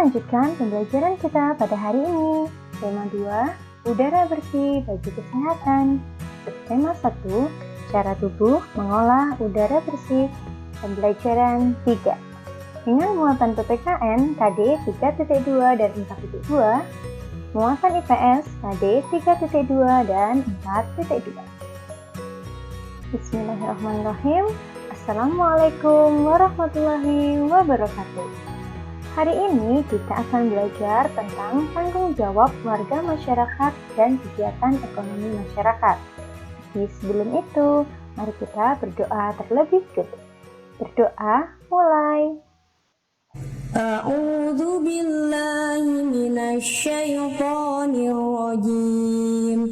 lanjutkan pembelajaran kita pada hari ini. Tema 2, udara bersih bagi kesehatan. Tema 1, cara tubuh mengolah udara bersih. Pembelajaran 3. Dengan muatan PPKN KD 3.2 dan 4.2, muatan IPS KD 3.2 dan 4.2. Bismillahirrahmanirrahim. Assalamualaikum warahmatullahi wabarakatuh. Hari ini kita akan belajar tentang tanggung jawab warga masyarakat dan kegiatan ekonomi masyarakat. Tapi sebelum itu, mari kita berdoa terlebih dulu. Berdoa mulai. A'udzu billahi minasy syaithanir rajim.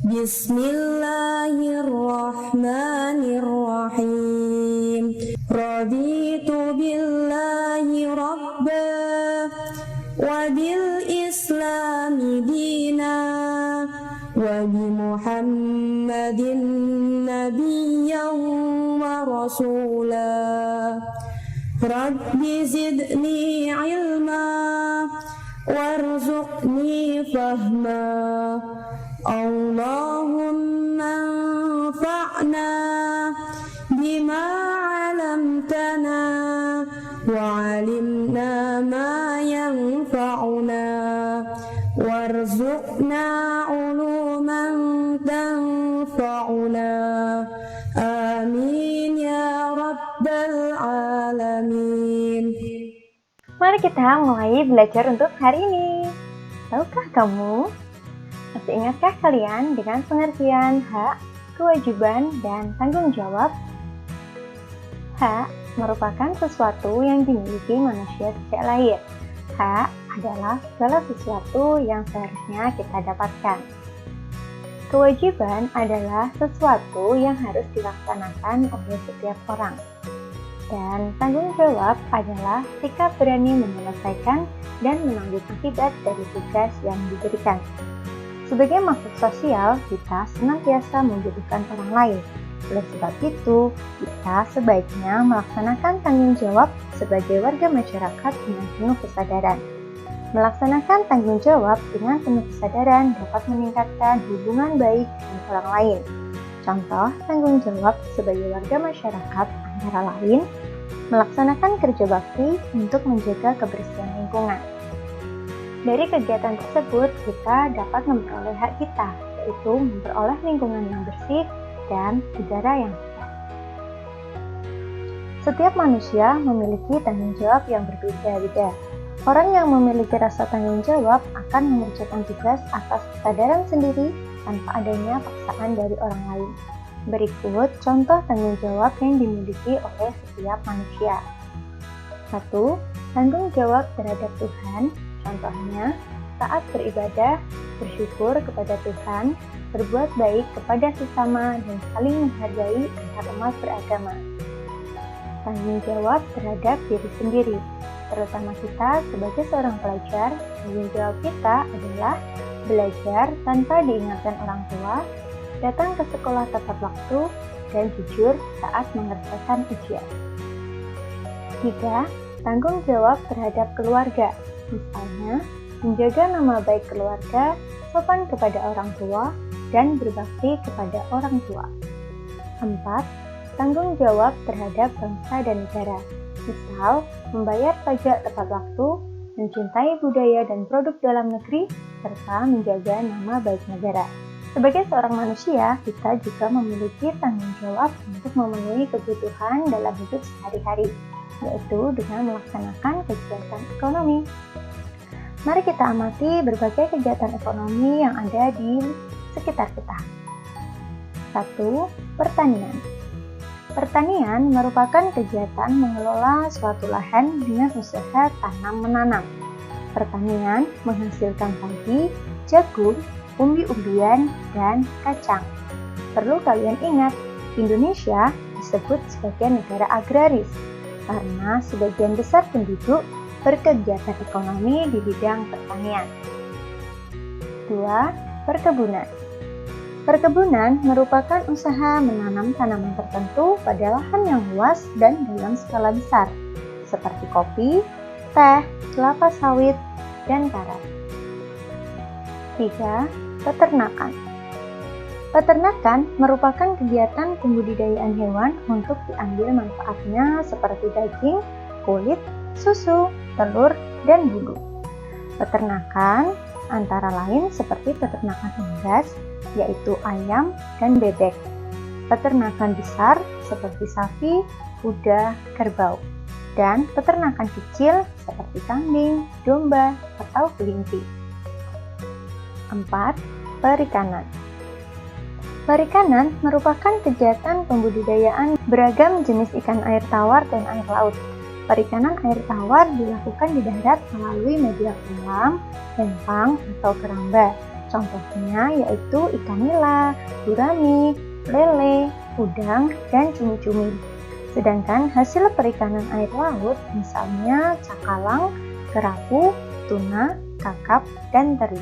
Bismillahirrahmanirrahim. Raditu billahi rabba wa bil islami dina wa bi Muhammadin nabiyyan wa rasulah. Rabbi zidni ilma warzuqni fahma. Allahumma anfa'na bima 'allamtana wa 'allimna ma yanfa'una warzuqna 'uluman tanfa'una. Amin ya rabbal alamin. Mari kita mulai belajar untuk hari ini. Tahukah kamu? Masih ingatkah kalian dengan pengertian hak, kewajiban, dan tanggung jawab? Hak merupakan sesuatu yang dimiliki manusia sejak lahir. Hak adalah segala sesuatu yang seharusnya kita dapatkan. Kewajiban adalah sesuatu yang harus dilaksanakan oleh setiap orang. Dan tanggung jawab adalah sikap berani menyelesaikan dan menanggung akibat dari tugas yang diberikan. Sebagai makhluk sosial, kita senantiasa membutuhkan orang lain. Oleh sebab itu, kita sebaiknya melaksanakan tanggung jawab sebagai warga masyarakat dengan penuh kesadaran. Melaksanakan tanggung jawab dengan penuh kesadaran dapat meningkatkan hubungan baik dengan orang lain. Contoh tanggung jawab sebagai warga masyarakat antara lain, melaksanakan kerja bakti untuk menjaga kebersihan lingkungan. Dari kegiatan tersebut, kita dapat memperoleh hak kita, yaitu memperoleh lingkungan yang bersih dan udara yang sehat. Setiap manusia memiliki tanggung jawab yang berbeda-beda. Orang yang memiliki rasa tanggung jawab akan mengerjakan tugas atas kesadaran sendiri tanpa adanya paksaan dari orang lain. Berikut contoh tanggung jawab yang dimiliki oleh setiap manusia. 1. Tanggung jawab terhadap Tuhan. Contohnya, taat beribadah, bersyukur kepada Tuhan, berbuat baik kepada sesama, dan saling menghargai antar umat beragama. Tanggung jawab terhadap diri sendiri, terutama kita sebagai seorang pelajar. Tanggung jawab kita adalah belajar tanpa diingatkan orang tua, datang ke sekolah tepat waktu, dan jujur saat mengerjakan ujian. 3. Tanggung jawab terhadap keluarga. Misalnya, menjaga nama baik keluarga, sopan kepada orang tua, dan berbakti kepada orang tua. 4. Tanggung jawab terhadap bangsa dan negara. Misal, membayar pajak tepat waktu, mencintai budaya dan produk dalam negeri, serta menjaga nama baik negara. Sebagai seorang manusia, kita juga memiliki tanggung jawab untuk memenuhi kebutuhan dalam hidup sehari-hari, yaitu dengan melaksanakan kegiatan ekonomi. Mari kita amati berbagai kegiatan ekonomi yang ada di sekitar kita. 1. Pertanian. Pertanian merupakan kegiatan mengelola suatu lahan dengan usaha tanam-menanam. Pertanian menghasilkan padi, jagung, umbi-umbian, dan kacang. Perlu kalian ingat, Indonesia disebut sebagai negara agraris karena sebagian besar penduduk berkegiatan ekonomi di bidang pertanian. 2. Perkebunan. Perkebunan merupakan usaha menanam tanaman tertentu pada lahan yang luas dan dalam skala besar, seperti kopi, teh, kelapa sawit, dan karet. 3. Peternakan. Peternakan merupakan kegiatan pembudidayaan hewan untuk diambil manfaatnya seperti daging, kulit, susu, telur, dan bulu. Peternakan antara lain seperti peternakan unggas, yaitu ayam dan bebek. Peternakan besar seperti sapi, kuda, kerbau. Dan peternakan kecil seperti kambing, domba, atau kelinci. 4. Perikanan. Perikanan merupakan kegiatan pembudidayaan beragam jenis ikan air tawar dan air laut. Perikanan air tawar dilakukan di darat melalui media kolam, empang, atau keramba. Contohnya yaitu ikan nila, gurami, lele, udang, dan cumi-cumi. Sedangkan hasil perikanan air laut misalnya cakalang, kerapu, tuna, kakap, dan teri.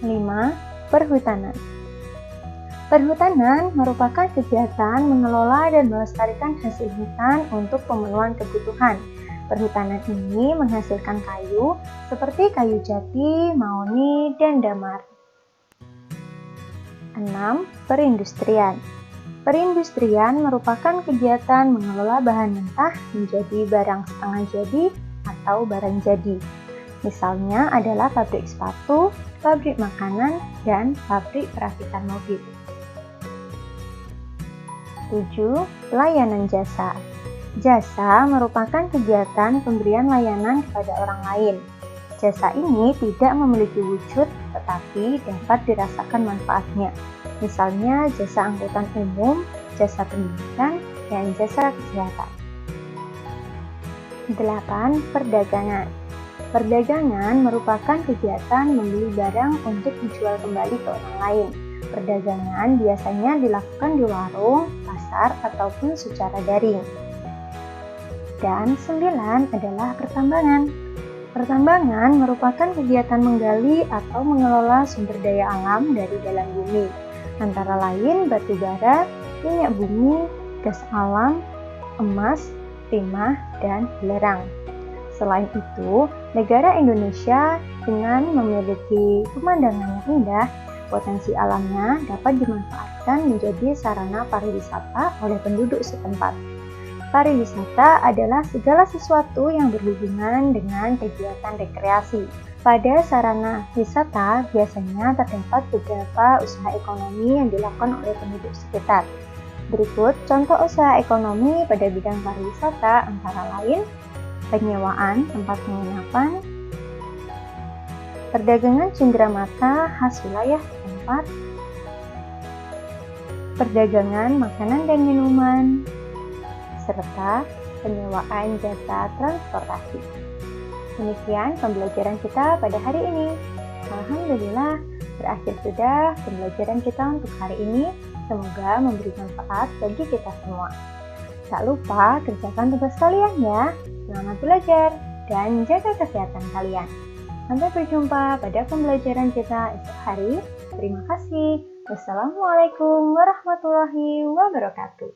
5. Perhutanan. Perhutanan merupakan kegiatan mengelola dan melestarikan hasil hutan untuk pemenuhan kebutuhan. Perhutanan ini menghasilkan kayu seperti kayu jati, mahoni, dan damar. 6. Perindustrian. Perindustrian merupakan kegiatan mengelola bahan mentah menjadi barang setengah jadi atau barang jadi. Misalnya adalah pabrik sepatu, pabrik makanan, dan pabrik perakitan mobil. 7. Layanan jasa. Jasa merupakan kegiatan pemberian layanan kepada orang lain. Jasa ini tidak memiliki wujud, tetapi dapat dirasakan manfaatnya. Misalnya jasa angkutan umum, jasa pendidikan, dan jasa kesehatan. 8. Perdagangan. Perdagangan merupakan kegiatan membeli barang untuk dijual kembali ke orang lain. Perdagangan biasanya dilakukan di warung, pasar, ataupun secara daring. Dan 9 adalah pertambangan. Pertambangan merupakan kegiatan menggali atau mengelola sumber daya alam dari dalam bumi, antara lain batu bara, minyak bumi, gas alam, emas, timah, dan belerang. Selain itu, negara Indonesia dengan memiliki pemandangan yang indah, potensi alamnya dapat dimanfaatkan menjadi sarana pariwisata oleh penduduk setempat. Pariwisata adalah segala sesuatu yang berhubungan dengan kegiatan rekreasi. Pada sarana wisata biasanya terdapat beberapa usaha ekonomi yang dilakukan oleh penduduk sekitar. Berikut contoh usaha ekonomi pada bidang pariwisata antara lain penyewaan tempat penginapan, perdagangan cenderamata khas wilayah setempat, perdagangan makanan dan minuman, serta penyewaan jasa transportasi. Demikian pembelajaran kita pada hari ini. Alhamdulillah, berakhir sudah pembelajaran kita untuk hari ini. Semoga memberi manfaat bagi kita semua. Tak lupa kerjakan tugas kalian ya. Selamat belajar dan jaga kesehatan kalian. Sampai berjumpa pada pembelajaran kita esok hari. Terima kasih. Wassalamualaikum warahmatullahi wabarakatuh.